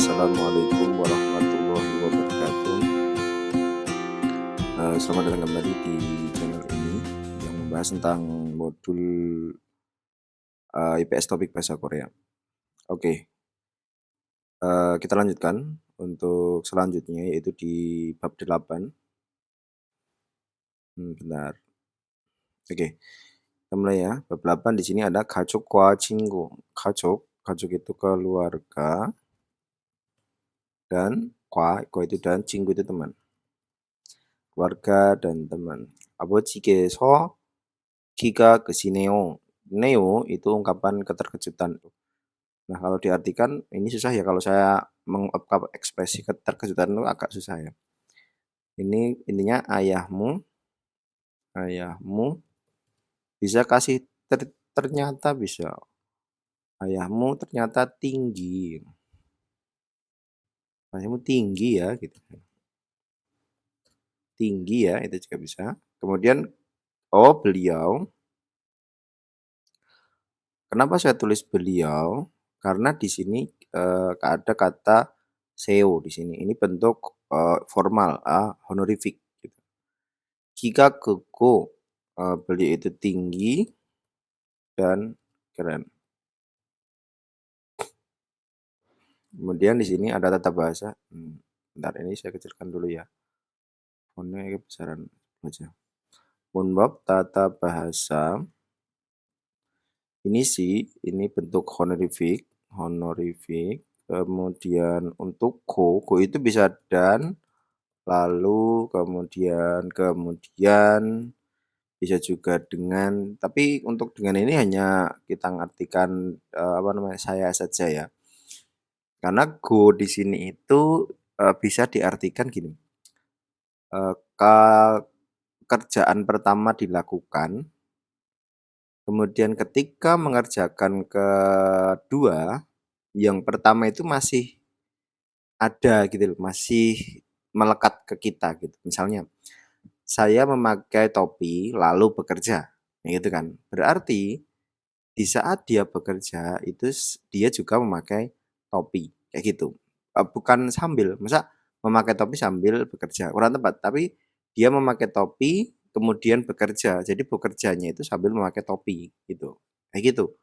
Assalamualaikum warahmatullahi wabarakatuh. Selamat datang kembali di channel ini yang membahas tentang modul IPS topik bahasa Korea. Oke, kita lanjutkan untuk selanjutnya yaitu di bab 8. Bentar. Oke, kita mulai ya. Bab 8 di sini ada 가족과 친구. 가족 itu keluarga, dan kwa itu dan 친구 itu teman. Keluarga dan teman. 아버지께서 기가 크시네요. Neo itu ungkapan keterkejutan. Nah, kalau diartikan ini susah ya, kalau saya mengungkap ekspresi keterkejutan itu agak susah ya. Ini intinya ayahmu bisa kasih ternyata bisa. Ayahmu ternyata tinggi. Ayahmu tinggi ya gitu. Tinggi ya, itu juga bisa. Kemudian beliau. Kenapa saya tulis beliau? Karena di sini ada kata seo di sini. Ini bentuk formal, honorific gitu. Jika keko, beliau itu tinggi dan keren. Kemudian di sini ada tata bahasa. Bentar, ini saya kecilkan dulu ya. Fontnya kebesaran aja. Munbab tata bahasa. Ini bentuk honorific. Kemudian untuk ko itu bisa dan, lalu, kemudian, bisa juga dengan, tapi untuk dengan ini hanya kita ngartikan saya saja ya. Karena go di sini itu bisa diartikan gini. Kerjaan pertama dilakukan, kemudian ketika mengerjakan kedua, yang pertama itu masih ada gitu loh, masih melekat ke kita gitu. Misalnya, saya memakai topi lalu bekerja, gitu kan. Berarti di saat dia bekerja itu dia juga memakai topi, kayak gitu. Bukan sambil, masa memakai topi sambil bekerja, kurang tepat. Tapi dia memakai topi kemudian bekerja, jadi bekerjanya itu sambil memakai topi gitu, kayak gitu.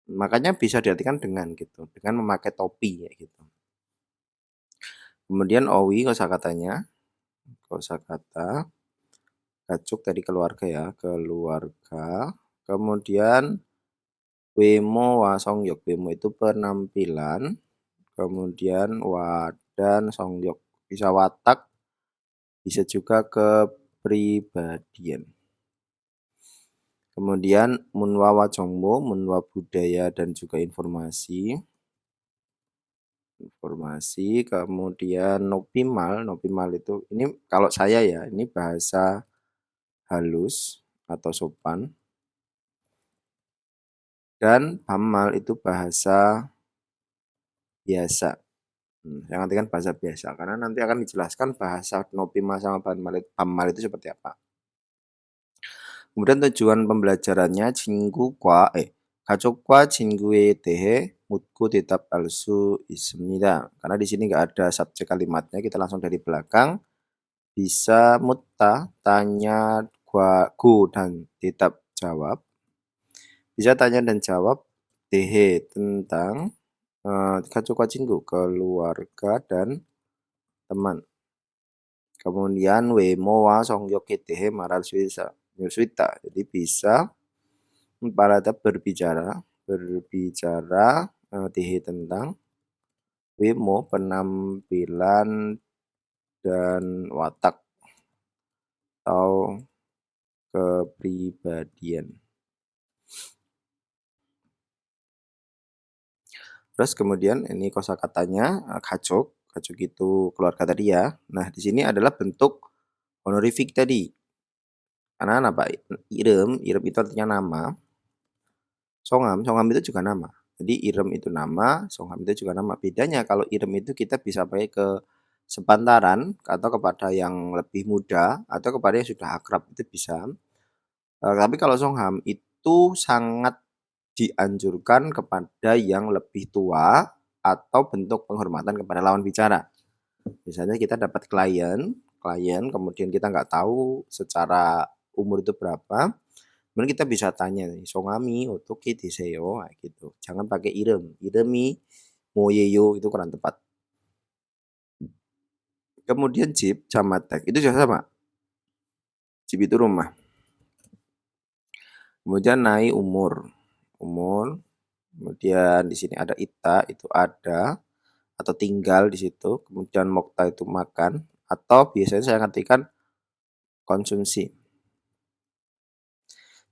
Makanya bisa diartikan dengan gitu, dengan memakai topi kayak gitu. Kemudian owi kosakatanya, kosakata gajuk tadi keluarga ya, keluarga. Kemudian wemo wasongyok, wemo itu penampilan. Kemudian wadan songyok bisa watak, bisa juga kepribadian. Kemudian munwa wajongmo, munwa budaya dan juga informasi. Kemudian nopimal itu ini kalau saya ya, ini bahasa halus atau sopan. Dan pamal itu bahasa biasa. Saya ngartikan bahasa biasa karena nanti akan dijelaskan bahasa nopimal sama pamal itu seperti apa. Kemudian tujuan pembelajarannya 가족과 친구에 대해 묻고 대답할 수 있습니다. Karena di sini nggak ada subjek kalimatnya, kita langsung dari belakang bisa mutta, tanya, go dan tetap jawab. Bisa tanya dan jawab 대해 tentang 가족과 친구 keluarga dan teman. Kemudian 외모와 성격에 대해 말할 수 있다. Jadi bisa para berbicara tentang wemo penampilan dan watak atau kepribadian. Terus kemudian ini kosakatanya gajuk itu keluarga tadi ya. Nah, di sini adalah bentuk honorific tadi. Karena apa? Irem itu artinya nama. Songham itu juga nama. Jadi irem itu nama, songham itu juga nama. Bedanya kalau irem itu kita bisa pakai ke sepantaran atau kepada yang lebih muda atau kepada yang sudah akrab itu bisa. Tapi kalau songham itu sangat dianjurkan kepada yang lebih tua atau bentuk penghormatan kepada lawan bicara. Misalnya kita dapat klien, kemudian kita nggak tahu secara umur itu berapa, kemudian kita bisa tanya nih, "Songami 어떻게 되세요?" gitu. Jangan pakai irem, iremi moyeyo itu kurang tepat. Kemudian Jip, Camatek, itu juga sama. Jip itu rumah. Kemudian Nai umur. Umur. Kemudian di sini ada Ita, itu ada atau tinggal di situ. Kemudian Mokta itu makan atau biasanya saya ngartikan konsumsi.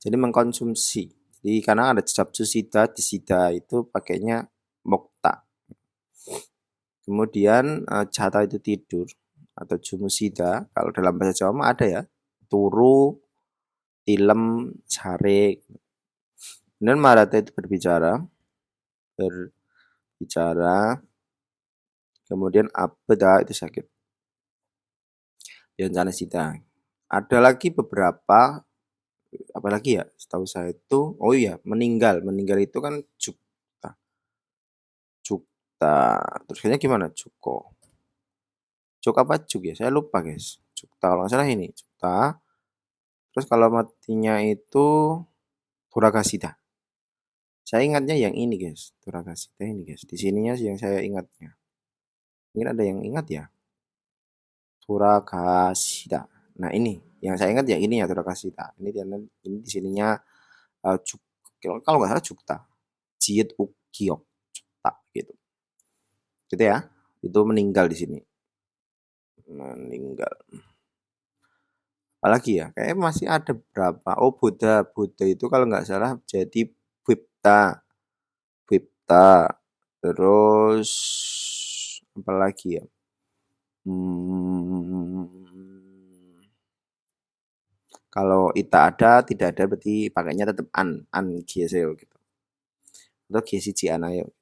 Jadi mengkonsumsi. Jadi karena ada capsusida, disida itu pakainya Mokta. Kemudian jata itu tidur atau jumusida. Kalau dalam bahasa Jawa mah ada ya. Turu, tilem, sare. Kemudian Marata itu berbicara. Kemudian abeda itu sakit. Dan sida. Ada lagi beberapa, apalagi ya, setahu saya itu, oh iya, meninggal itu kan cukta, terus kayaknya gimana, cuk apa cuk ya, saya lupa guys, cukta kalau nggak salah ini, cukta, terus kalau matinya itu Turagasida. Saya ingatnya yang ini guys, Turagasida ini guys, di sininya sih yang saya ingatnya. Mungkin ada yang ingat ya, Turagasida. Nah ini, yang saya ingat ya ini ya Turagasida. Ini di sininya cuk, kalau nggak salah cukta, Jiet Ukiok, cukta gitu. Gitu ya, itu meninggal di sini. Meninggal. Apalagi ya, kayak masih ada berapa. Oh Buddha, Buddha itu kalau nggak salah jadi Bipta, Bipta. Terus apalagi ya? Hmm, kalau ita ada, tidak ada berarti pakainya tetap an gieseo gitu. Atau giesi anayo.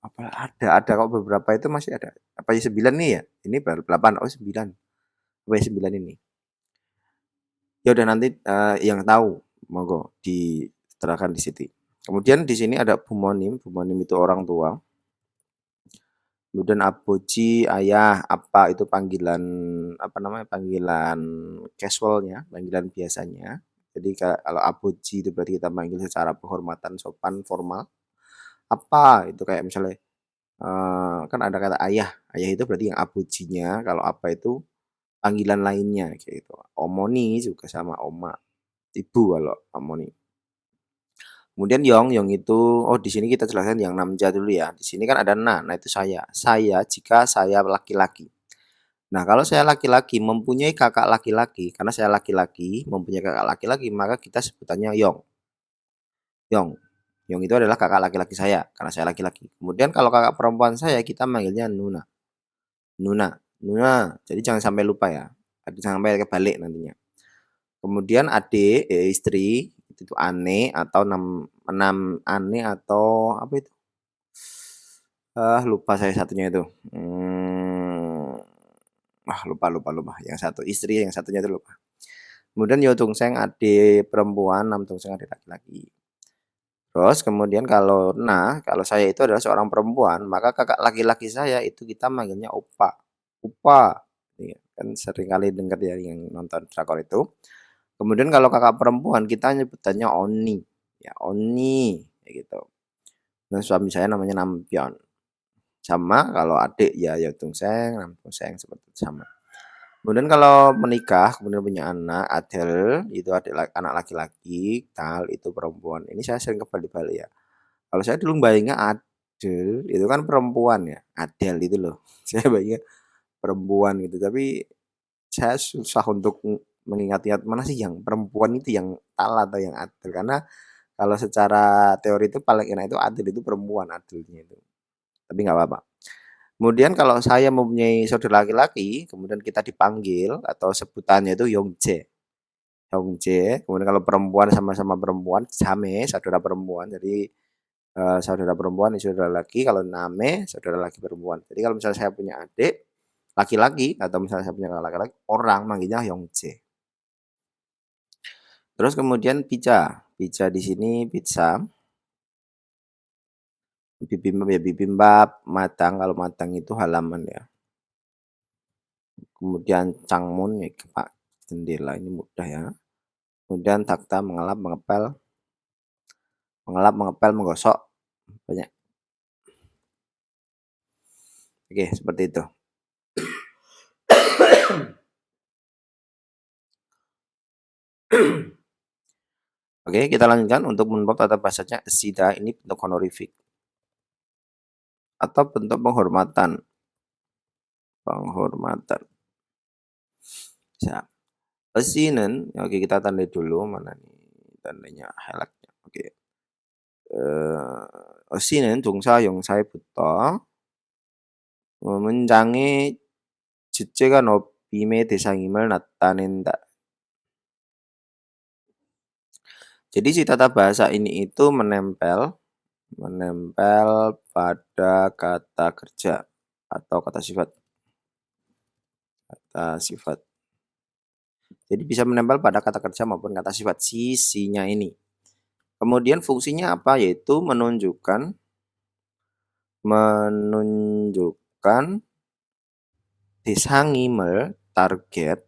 Apa ada kok beberapa itu masih ada. Apa ya 9 nih ya? Ini baru 8, oh 9. Apa ya 9 ini? Ya udah nanti yang tahu monggo diterangkan di sini. Kemudian di sini ada bumonim, bumonim itu orang tua. Kemudian aboji, ayah, apa itu panggilan apa namanya? Panggilan casualnya, panggilan biasanya. Jadi kalau aboji itu berarti kita manggil secara penghormatan sopan formal. Apa itu kayak misalnya kan ada kata ayah, ayah itu berarti yang abojinya. Kalau apa itu panggilan lainnya kayak gitu. Omoni juga sama oma, ibu kalau omoni. Kemudian yong itu, oh di sini kita jelaskan yang namja dulu ya. Di sini kan ada nah itu saya. Saya jika saya laki-laki. Nah kalau saya laki-laki mempunyai kakak laki-laki, karena saya laki-laki mempunyai kakak laki-laki, maka kita sebutannya yong. Yong. Yong itu adalah kakak laki-laki saya, karena saya laki-laki. Kemudian kalau kakak perempuan saya, kita manggilnya Nuna. Nuna. Nuna. Jadi jangan sampai lupa ya. Jangan sampai kebalik nantinya. Kemudian adik, istri, itu ane atau enam ane atau apa itu? Lupa saya satunya itu. Lupa. Yang satu istri, yang satunya itu lupa. Kemudian yo tungseng adik perempuan, nam tungseng adik laki-laki. Terus kemudian kalau saya itu adalah seorang perempuan, maka kakak laki-laki saya itu kita manggilnya opa. Opa. Iya, kan sering kali dengar ya yang nonton drakor itu. Kemudian kalau kakak perempuan kita nyebutannya Oni. Ya, Oni kayak gitu. Dan suami saya namanya Nampion. Sama kalau adik ya Tungseng, Namtungseng seperti itu sama. Kemudian kalau menikah, kemudian punya anak, Adel itu anak laki-laki, Tal itu perempuan. Ini saya sering kebalik-balik ya. Kalau saya dulu bayangnya Adel itu kan perempuan ya, Adel itu loh. Saya bayangnya perempuan gitu, tapi saya susah untuk mengingat-ingat mana sih yang perempuan itu yang Tal atau yang Adel, karena kalau secara teori itu paling enak itu Adel itu perempuan Adelnya itu. Tapi nggak apa-apa. Kemudian kalau saya mempunyai saudara laki-laki, kemudian kita dipanggil atau sebutannya itu Yongje. Yongje. Kemudian kalau perempuan sama-sama perempuan, Jame, saudara perempuan. Jadi saudara perempuan, saudara laki. Kalau Name, saudara laki perempuan. Jadi kalau misalnya saya punya adik laki-laki atau misalnya saya punya kakak laki-laki, orang manggilnya Yongje. Terus kemudian pizza. Pizza di sini pizza. Bibimbap ya bibimbap, madang kalau madang itu halaman ya. Kemudian cangmun ya pak jendela ini mudah ya. Kemudian takta mengelap, mengepel, menggosok banyak. Oke, seperti itu. Oke, kita lanjutkan untuk menbab tata bahasanya sida ini bentuk honorific atau bentuk penghormatan. Penghormatan. Siap. Asinen, oke kita tandai dulu mana nih tandanya highlightnya. Oke. Asinen 동사 용사에부터 문장의 주체가 높임의 대상임을 나타낸다. Jadi si tata bahasa ini itu menempel pada kata kerja atau kata sifat. Kata sifat. Jadi bisa menempel pada kata kerja maupun kata sifat sisinya ini. Kemudian fungsinya apa? Yaitu menunjukkan 대상임을 target,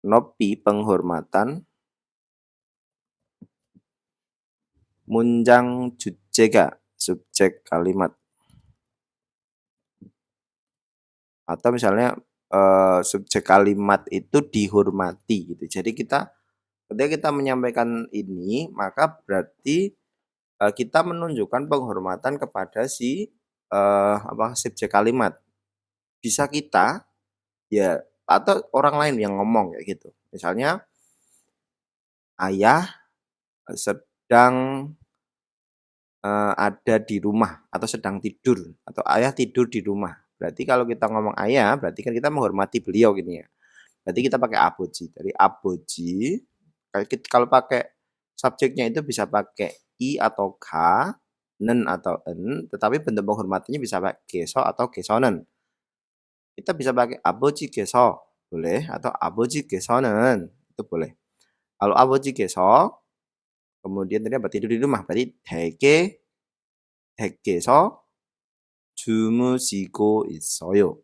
높이 penghormatan, 문장 주체가 subjek kalimat. Atau misalnya subjek kalimat itu dihormati gitu. Jadi ketika kita menyampaikan ini, maka berarti kita menunjukkan penghormatan kepada si subjek kalimat. Bisa kita ya atau orang lain yang ngomong kayak gitu. Misalnya ayah sedang ada di rumah atau sedang tidur atau ayah tidur di rumah. Berarti kalau kita ngomong ayah, berarti kan kita menghormati beliau gini ya. Berarti kita pakai aboji. Dari aboji, kalau pakai subjeknya itu bisa pakai i atau k, nen atau en, tetapi bentuk penghormatannya bisa pakai geso atau gesonen. Kita bisa pakai aboji geso, boleh, atau aboji gesonen, itu boleh. Kalau aboji geso, kemudian tadi apa tidur di rumah, berarti 댁에서 주무시고 있어요.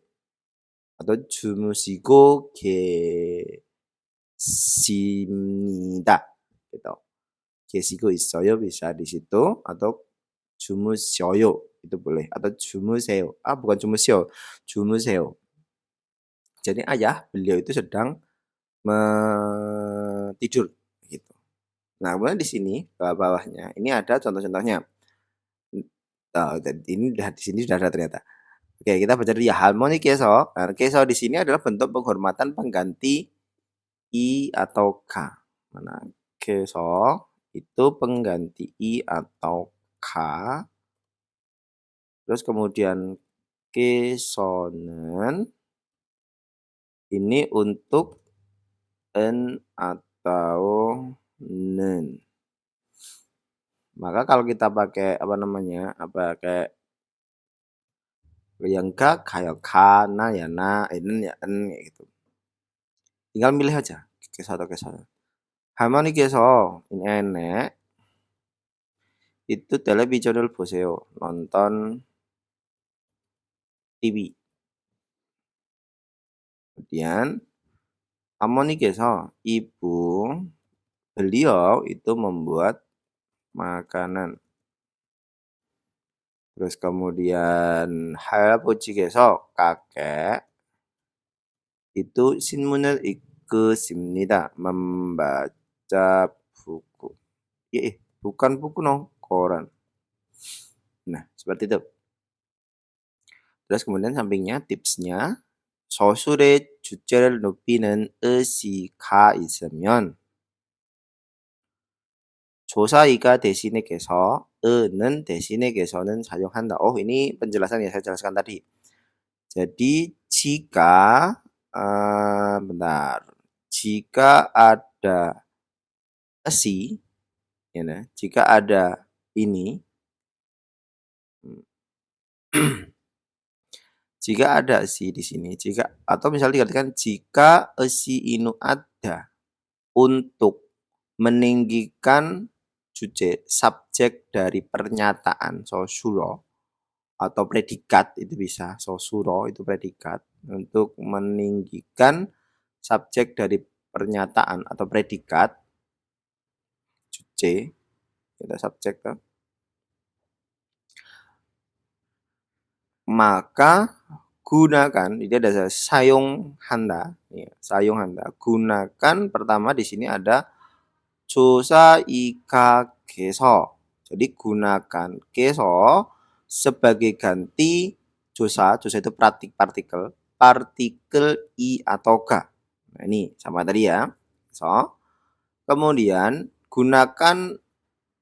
atau 주무시고 계십니다. gitu. 계시고 있어요 bisa di situ atau 주무셔요 itu boleh atau 주무세요. Bukan 주무시요. 주무세요. Jadi ayah beliau itu sedang tidur gitu. Nah, kemudian di sini bawah-bawahnya ini ada contoh-contohnya. Ini di sini sudah ada ternyata. Oke, kita baca dulu ya. Harmoni keso. Nah, keso di sini adalah bentuk penghormatan pengganti i atau k. Mana keso itu pengganti i atau k. Terus kemudian kesonen ini untuk en atau nen. Maka kalau kita pakai pakai yang ka kayak ka, na ya na, en ya en gitu. Tinggal milih aja keso atau kesonen. 할머니 keso ini enek itu 텔레비전을 보세요. nonton TV. Kemudian 어머니께서 ibu beliau itu membuat makanan. Terus kemudian 할아버지께서 kakek itu 신문을 읽으십니다. membaca buku. Bukan buku no, koran. Nah, seperti itu. Terus kemudian sampingnya tipsnya 서술의 주제를 높이는 의시가 있으면 조사이가 대신에게서 는 대신에게서는 사용한다. Ini penjelasan yang saya jelaskan tadi. Jadi jika jika ada si, ya, nah, jika ada ini, jika ada si di sini, atau misalnya dikatakan jika si inu ada untuk meninggikan 주제, subjek dari pernyataan sosuro atau predikat itu bisa. Sosuro itu predikat untuk meninggikan subjek dari pernyataan atau predikat 주제 kita subjek kan? Maka gunakan ini ada 사용한다. Ya, 사용한다. Gunakan pertama di sini ada 조사 이카께서. Jadi gunakan keso sebagai ganti 조사. 조사 itu partikel i atau ga. Nah, ini sama tadi ya. So, kemudian gunakan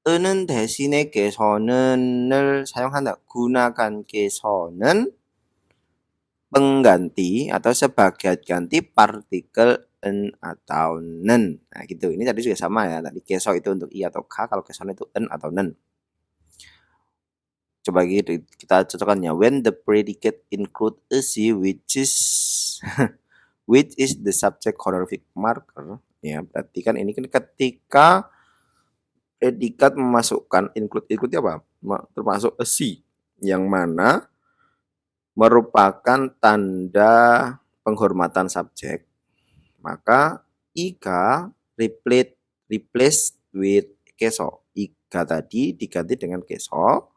은은 대신에 개선은을 사용한다. gunakan 개선은 pengganti atau sebagai ganti partikel en atau nen. Nah, gitu. Ini tadi juga sama ya. Tadi keso itu untuk i atau k, kalau keson itu en atau nen. Coba kita cocokkannya. When the predicate include a c which is which is the subject honorific marker. Ya, berarti kan ini kan ketika predikat memasukkan include apa? Termasuk a c yang mana merupakan tanda penghormatan subjek, maka iga replace with keso. Iga tadi diganti dengan keso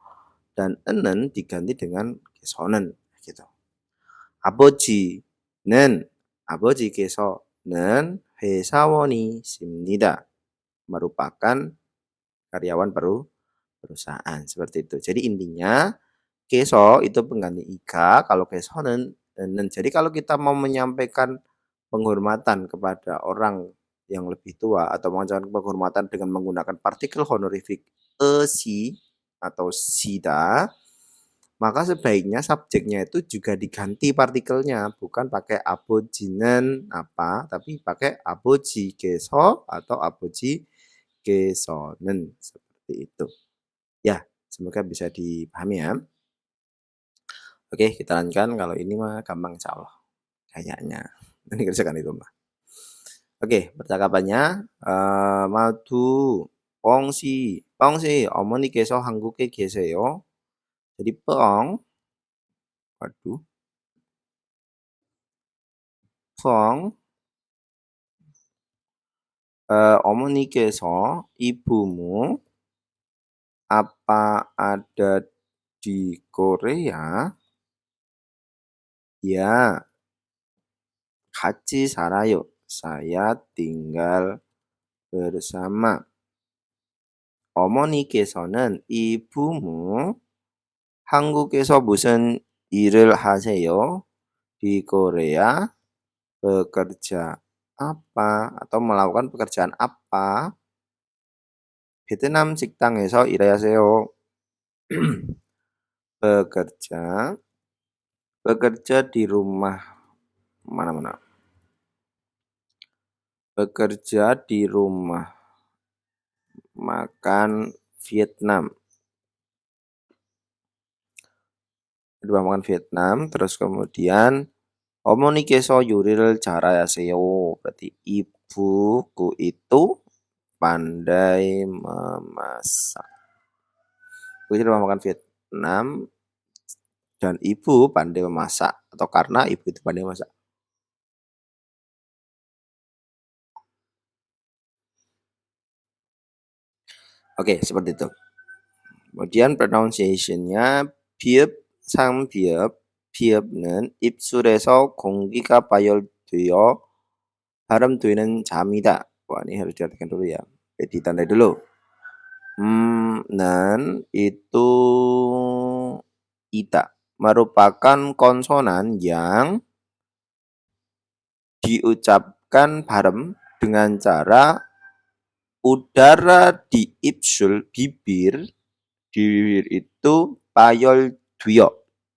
dan enen diganti dengan kesonen gitu. 아버지는 아버지께서는 회사원이십니다. merupakan karyawan perusahaan seperti itu. Jadi intinya keso itu pengganti iga, kalau kesonen nen. Jadi kalau kita mau menyampaikan penghormatan kepada orang yang lebih tua atau mengucapkan penghormatan dengan menggunakan partikel honorifik si atau sida, maka sebaiknya subjeknya itu juga diganti partikelnya, bukan pakai 아버지는 apa, tapi pakai 아버지께서 atau 아버지께서는 seperti itu. Ya, semoga bisa dipahami ya. Oke, kita lanjutkan. Kalau ini mah gampang insya Allah. Kayaknya. Ini kerjakan itu mah. Oke, percakapannya. Madu, 뻥씨, 어머니께서 한국에 계세요. Jadi 뻥, waduh, 뻥, 어머니께서 ibumu apa ada di Korea? Ya, 같이 살아요. Saya tinggal bersama. 어머니께서는 ibumu 한국에서 무슨 일을 하세요? Di Korea bekerja apa atau melakukan pekerjaan apa? 베트남 식당에서 일하세요. bekerja di rumah mana? Bekerja di rumah makan Vietnam. Di rumah makan Vietnam, terus kemudian 어머니께서 요리를 잘하세요. Berarti ibuku itu pandai memasak. Di rumah makan Vietnam dan ibu pandai memasak, atau karena ibu itu pandai memasak. Oke, seperti itu. Kemudian pronunciation-nya 비읍, 상비읍, 비읍는 입술에서 공기가 발열되어 발음되는 자입니다. Wah, ini harus diartikan dulu ya. Ditandai dulu. Nen itu ita, merupakan konsonan yang diucapkan bareng dengan cara udara di 입술, bibir itu 발열되어,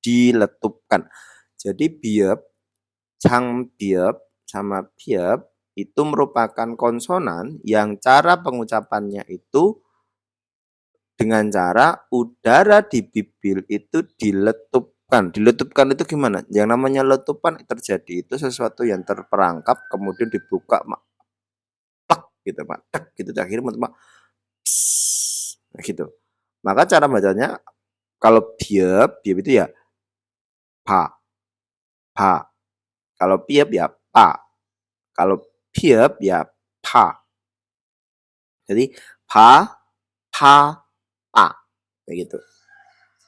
diletupkan. Jadi biep, 상비읍 sama biep itu merupakan konsonan yang cara pengucapannya itu dengan cara udara di bibir itu diletupkan. Diletupkan itu gimana? Yang namanya letupan terjadi itu sesuatu yang terperangkap kemudian dibuka, plak gitu Pak. Tek gitu akhirnya Nah, gitu. Maka cara bacanya kalau biep itu ya pa, pa. Kalau piep ya pa. Kalau biep ya pa. Jadi pa, pa, pa. Begitu.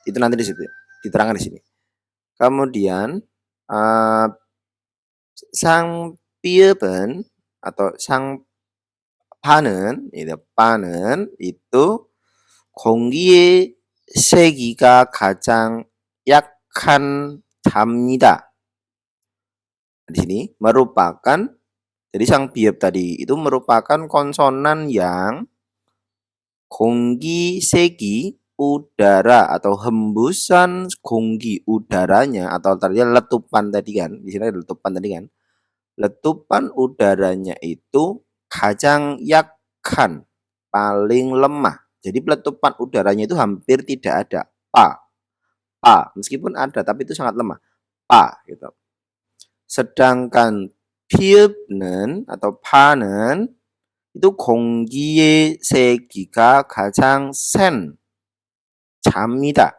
Itu nanti di situ diterangkan di sini. Kemudian sang piepen atau sang panen itu 공기의 세기가 가장 약한 답니다. Di sini merupakan jadi sang biep tadi itu merupakan konsonan yang 공기 segi udara atau hembusan 공기 udaranya atau tadi letupan tadi kan di sini ada letupan tadi kan letupan udaranya itu kajang yakkan paling lemah jadi letupan udaranya itu hampir tidak ada meskipun ada tapi itu sangat lemah gitu sedangkan piep는 atau pa는 itu 공기의 세기가 가장 센 잡니다.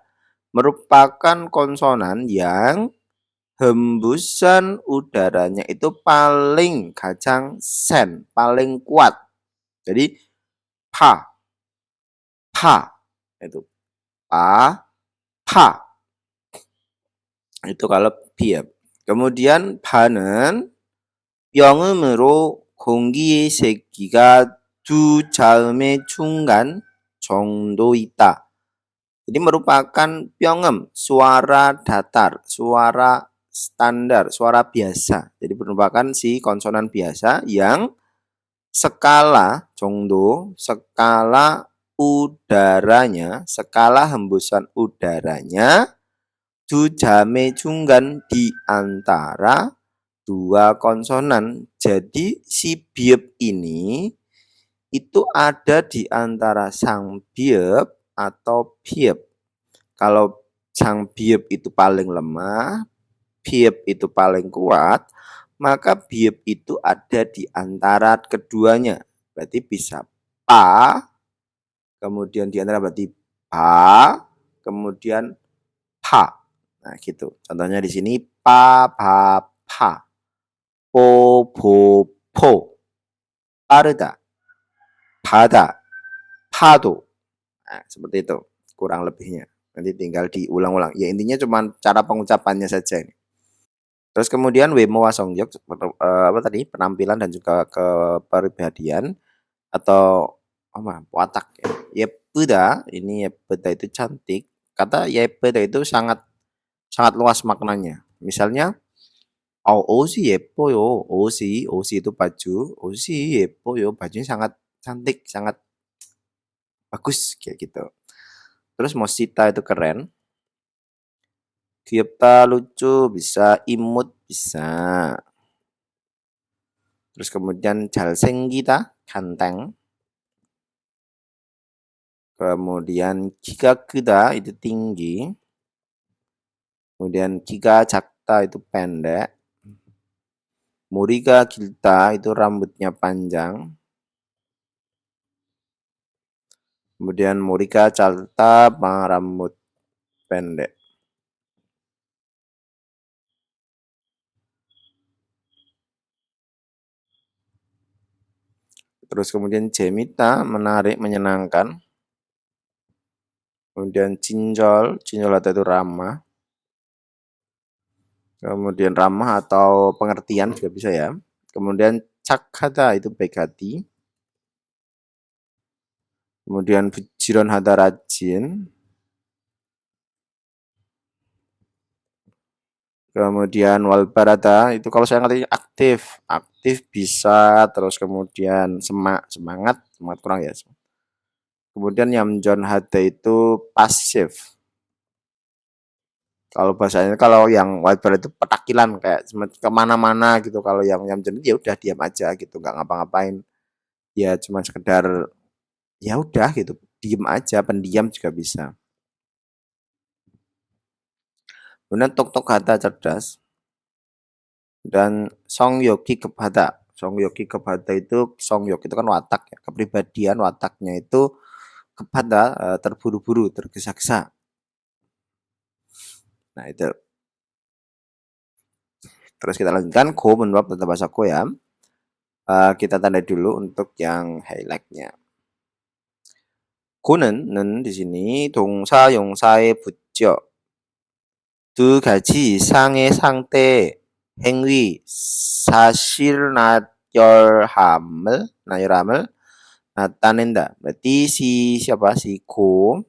merupakan konsonan yang hembusan udaranya itu paling 가장 sen, paling kuat. Jadi pa itu pa itu kalau biep. kemudian 파는 영음으로 공기의 세기가 두 자음의 중간 정도 있다. Jadi merupakan pyongem, suara datar, suara standar, suara biasa. Jadi merupakan si konsonan biasa yang skala 정도, skala udaranya, skala hembusan udaranya 두 자음의 중간 di antara dua konsonan. Jadi si biep ini itu ada di antara sang biep atau biep. Kalau sang biep itu paling lemah, biep itu paling kuat, maka biep itu ada di antara keduanya. Berarti bisa pa, kemudian di antara berarti pa, kemudian pa. Nah, gitu. Contohnya di sini pa, pa. po, 빠르다, 바다, 파도. Nah, seperti itu kurang lebihnya. Nanti tinggal diulang-ulang. Ya intinya cuma cara pengucapannya saja. Terus kemudian Wemo Wasongyok apa tadi penampilan dan juga kepribadian atau watak ya. Yepuda ini yepuda itu cantik. Kata yepuda itu sangat sangat luas maknanya. Misalnya 옷이 예뻐요. 옷이 itu baju. 옷이 예뻐요. bajunya sangat cantik, sangat bagus kayak gitu. Terus Mosita itu keren. 귀엽다, lucu, bisa imut, bisa. Terus kemudian 잘생기다, ganteng. Kemudian 키가 크다 itu tinggi. Kemudian 키가 작다 itu pendek. 머리가 길다 itu rambutnya panjang. Kemudian 머리가 짧다 rambut pendek. Terus kemudian 재밌다 menarik, menyenangkan. Kemudian cinjol itu ramah. Kemudian ramah atau pengertian juga bisa ya. Kemudian 착하다 itu baik hati. Kemudian bujiron하다 rajin. Kemudian walbarada itu kalau saya ngerti aktif bisa, terus kemudian semangat kurang ya. Kemudian 얌전하다 itu pasif. Kalau bahasanya kalau yang walbarada itu petakilan kayak kemana-mana gitu. Kalau yang 얌전 ya udah diam aja gitu, nggak ngapa-ngapain. Ya cuma sekedar ya udah gitu, diem aja, pendiam juga bisa. Kemudian tok hata cerdas dan songyoki kepada itu songyok itu kan watak ya, kepribadian wataknya itu kepada terburu-buru, tergesa-gesa. Nah, itu. Terus kita lanjutkan go menuap tata bahasa go ya. Kita tandai dulu untuk yang highlightnya. go는 di sini 동사 용사에 붙죠. 두 가지 이상의 상태, 행위, 사실 나열함을 natanenda. Berarti si siapa? Si Ko.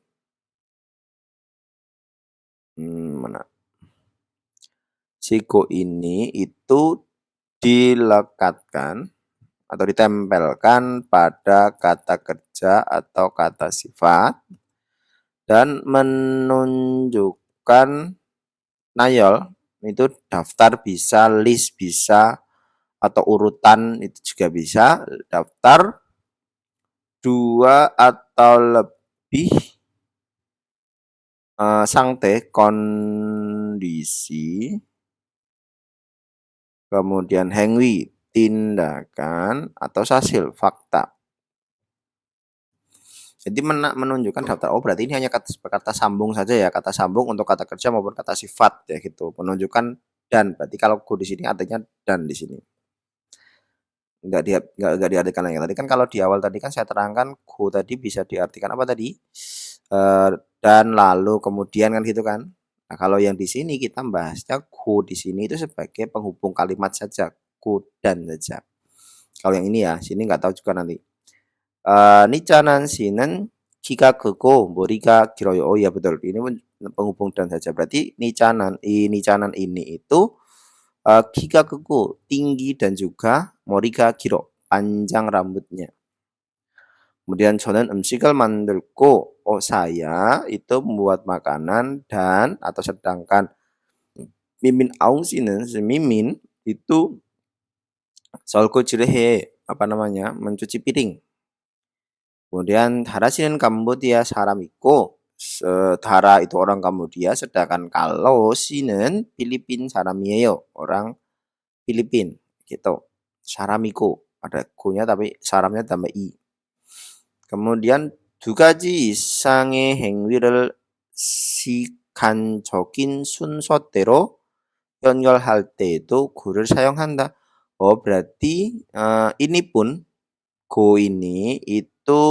Mana? Si Ko ini itu dilekatkan atau ditempelkan pada kata kerja atau kata sifat dan menunjukkan nayol itu daftar bisa, list bisa, atau urutan itu juga bisa, daftar, dua atau lebih sangte kondisi, kemudian hengwi tindakan atau sasil fakta. Jadi menunjukkan daftar. Oh, berarti ini hanya kata sambung saja ya, kata sambung untuk kata kerja maupun kata sifat ya gitu. Menunjukkan dan. Berarti kalau go di sini artinya dan di sini. Enggak diartikan lagi. Tadi kan kalau di awal tadi kan saya terangkan go tadi bisa diartikan apa tadi? Dan lalu kemudian kan gitu kan. Nah, kalau yang di sini kita bahasnya go di sini itu sebagai penghubung kalimat saja, go dan saja. Kalau yang ini ya, sini nggak tahu juga nanti. 니짜난 씨는 키가 크고 머리가 길어요. Oh ya betul. Ini penghubung dan saja. Berarti nicanan ini itu 키가 크고 tinggi dan juga 머리가 길어. panjang rambutnya. Kemudian 저는 음식을 만들고 saya itu membuat makanan dan atau sedangkan Mimin Aung 씨는 Mimin itu 설거지를 해. Apa namanya? Mencuci piring. Kemudian Dara 씨는 Kambodia saram 있고 Dara itu orang Kambodia sedangkan kalau 씨는 Filipin saram이에요. Orang Filipin gitu. 사람이고 ada go-nya tapi saramnya tambah i. kemudian 두 가지 이상의 행위를 시간적인 순서대로 연결할 때에도 go를 사용한다. Oh berarti ini pun go ini itu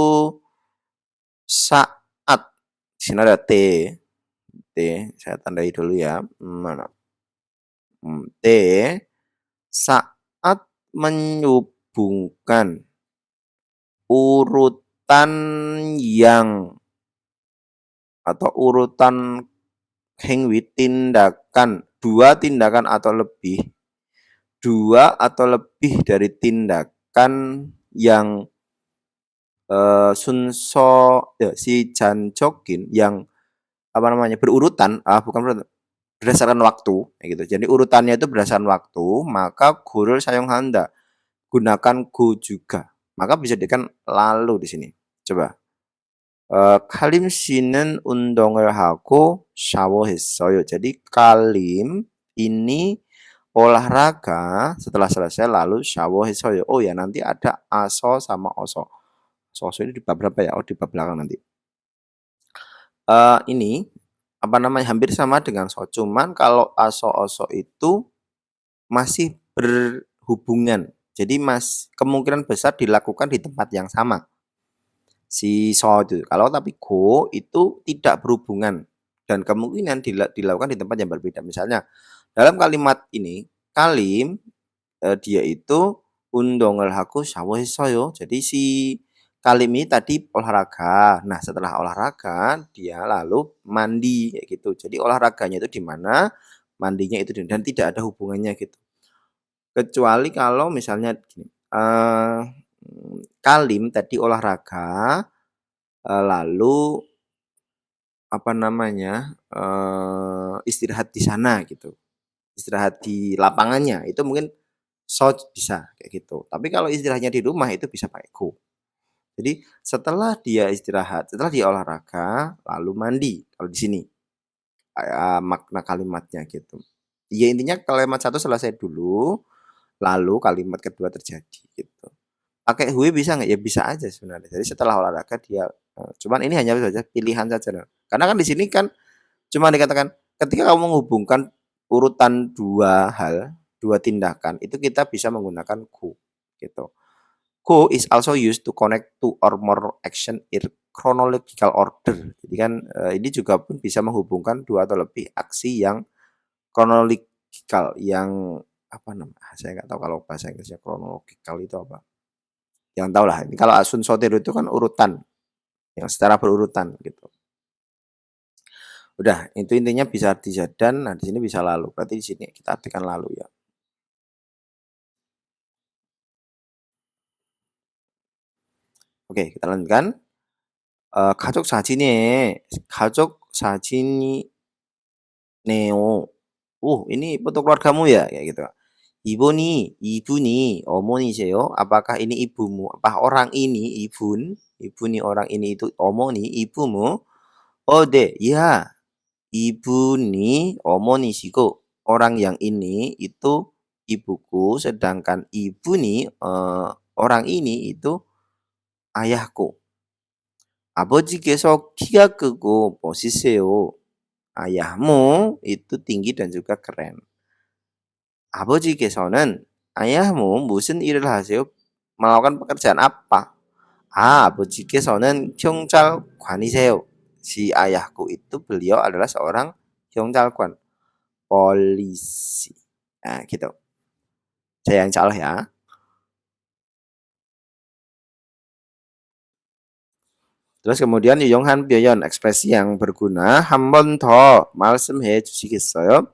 saat di sini ada t saya tandai dulu ya. Mana? T saat menyambungkan urutan yang atau urutan hengwi tindakan dua tindakan atau lebih dari tindakan yang sunso si janjokin yang apa namanya berurutan bukan berdasarkan waktu gitu. Jadi urutannya itu berdasarkan waktu, maka go를 사용한다. Gunakan go juga. Maka bisa dikatakan lalu di sini. Coba. 칼림 씨는 운동을 하고 샤워했어요. Jadi Kalim ini olahraga setelah selesai lalu 샤워했어요. Oh ya nanti ada aso sama oso. Oso ini di bab berapa ya? Oh di bab belakang nanti. Ini apa namanya hampir sama dengan so. Cuman kalau aso oso itu masih berhubungan. Jadi kemungkinan besar dilakukan di tempat yang sama. Si so itu. Kalau tapi go itu tidak berhubungan dan kemungkinan dilakukan di tempat yang berbeda. Misalnya dalam kalimat ini Kalim dia itu 운동을 하고 샤워했어요. Jadi si Kalim ini tadi olahraga. Nah, setelah olahraga dia lalu mandi kayak gitu. Jadi olahraganya itu di mana, mandinya itu dan tidak ada hubungannya gitu. Kecuali kalau misalnya gini, Kalim tadi olahraga lalu apa namanya? Istirahat di sana gitu. Istirahat di lapangannya itu mungkin so bisa kayak gitu. Tapi kalau istirahatnya di rumah itu bisa pakai go. Jadi setelah dia istirahat, setelah dia olahraga, lalu mandi kalau di sini. Makna kalimatnya gitu. Ya intinya kalimat satu selesai dulu, lalu kalimat kedua terjadi gitu. Pakai hui bisa nggak? Ya bisa aja sebenarnya. Jadi setelah olahraga dia Cuman ini hanya saja pilihan saja. Karena kan di sini kan cuma dikatakan ketika kamu menghubungkan urutan dua hal, dua tindakan, itu kita bisa menggunakan go gitu. Go is also used to connect two or more action in chronological order. Jadi kan ini juga pun bisa menghubungkan dua atau lebih aksi yang chronological, yang apa namanya? Saya nggak tahu kalau bahasa Inggrisnya chronological itu apa. Yang tahu lah. Ini kalau asun sotir itu kan urutan, yang secara berurutan gitu. Udah, itu intinya bisa dijadan. Nah, di sini bisa lalu. Berarti di sini kita artikan lalu ya. Oke, kita lanjutkan. 가족 사진에 가족 사진이네요. Ini foto keluargamu ya, kayak gitu. 이분이 어머니세요? Apakah ini ibumu? Apa orang ini 이분이 orang ini itu 어머니, ibumu? 네, ya. 이분이 어머니시고 orang yang ini itu ibuku, sedangkan orang ini itu ayahku. 아버지께서 키가 크고 멋있어요. ayahmu itu tinggi dan juga keren. 아버지께서는 ayahmu 무슨 일을 하세요? melakukan pekerjaan apa? 아버지께서는 경찰관이세요. Si ayahku itu beliau adalah seorang 경찰관, polisi. Nah, gitu. Saya yang salah ya. Terus kemudian 유용한 표현, ekspresi yang berguna. 한 번 더 말씀해 주시겠어요?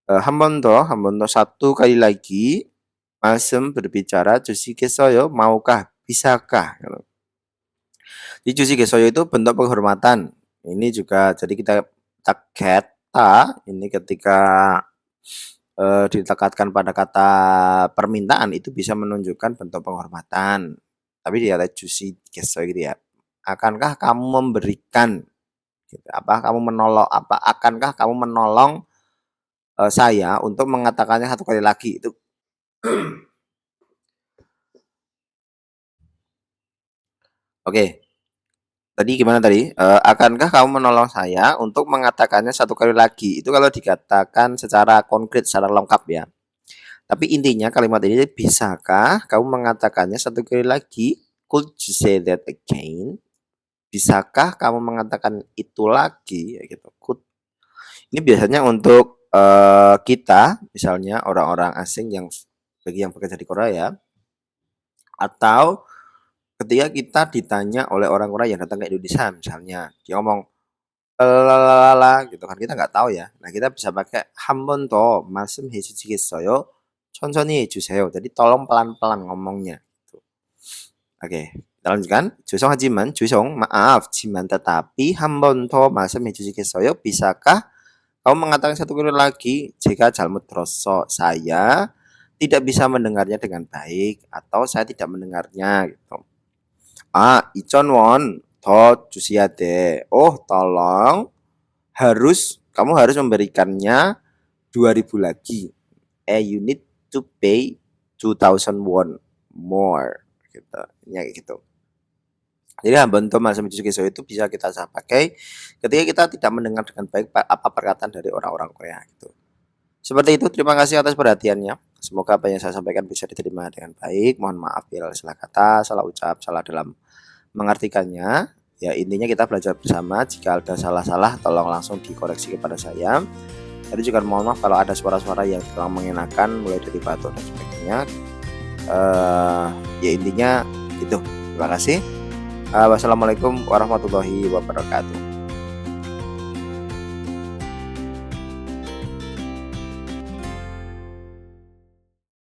한 번 더, satu kali lagi. 말씀 berbicara, 주시겠어요? Maukah? Bisakah? Di 주시겠어요 itu bentuk penghormatan. Ini juga jadi kita kata ini ketika ditekatkan pada kata permintaan itu bisa menunjukkan bentuk penghormatan. Tapi dia ada 주시겠어요 gitu ya. Akankah kamu memberikan gitu. Akankah kamu menolong saya untuk mengatakannya satu kali lagi itu. Oke. Tadi gimana tadi? Akankah kamu menolong saya untuk mengatakannya satu kali lagi? Itu kalau dikatakan secara konkret, secara lengkap ya. Tapi intinya kalimat ini, bisakah kamu mengatakannya satu kali lagi? Could you say that again? Bisakah kamu mengatakan itu lagi? Gitu. Could. Ini biasanya untuk kita, misalnya orang-orang asing bagi yang bekerja di Korea, atau ketika kita ditanya oleh orang-orang yang datang ke Indonesia, misalnya dia ngomong lalala gitu kan, kita nggak tahu ya. Nah, kita bisa pakai 한 번 더 말씀해 주시겠어요? 천천히 해주세요. Jadi tolong pelan-pelan ngomongnya. Gitu. Oke, kita lanjutkan. maaf, tetapi 한 번 더 말씀해 주시겠어요? Bisakah kamu mengatakan satu kali lagi? Jika 잘못 들었어, saya tidak bisa mendengarnya dengan baik atau saya tidak mendengarnya gitu. 2,000원 더 주셔야 돼. Tolong kamu harus memberikannya 2.000 lagi. You need to pay 2,000 won more gitu. Ya gitu. Jadi bantu masam itu bisa kita pakai ketika kita tidak mendengar dengan baik apa perkataan dari orang-orang Korea gitu. Seperti itu, terima kasih atas perhatiannya. Semoga apa yang saya sampaikan bisa diterima dengan baik. Mohon maaf bila salah kata, salah ucap, salah dalam mengartikannya. Ya, intinya kita belajar bersama. Jika ada salah-salah, tolong langsung dikoreksi kepada saya. Tadi juga mohon maaf kalau ada suara-suara yang kurang mengenakan, mulai dari batuk dan sebagainya. Ya intinya itu. Terima kasih. Wassalamualaikum warahmatullahi wabarakatuh.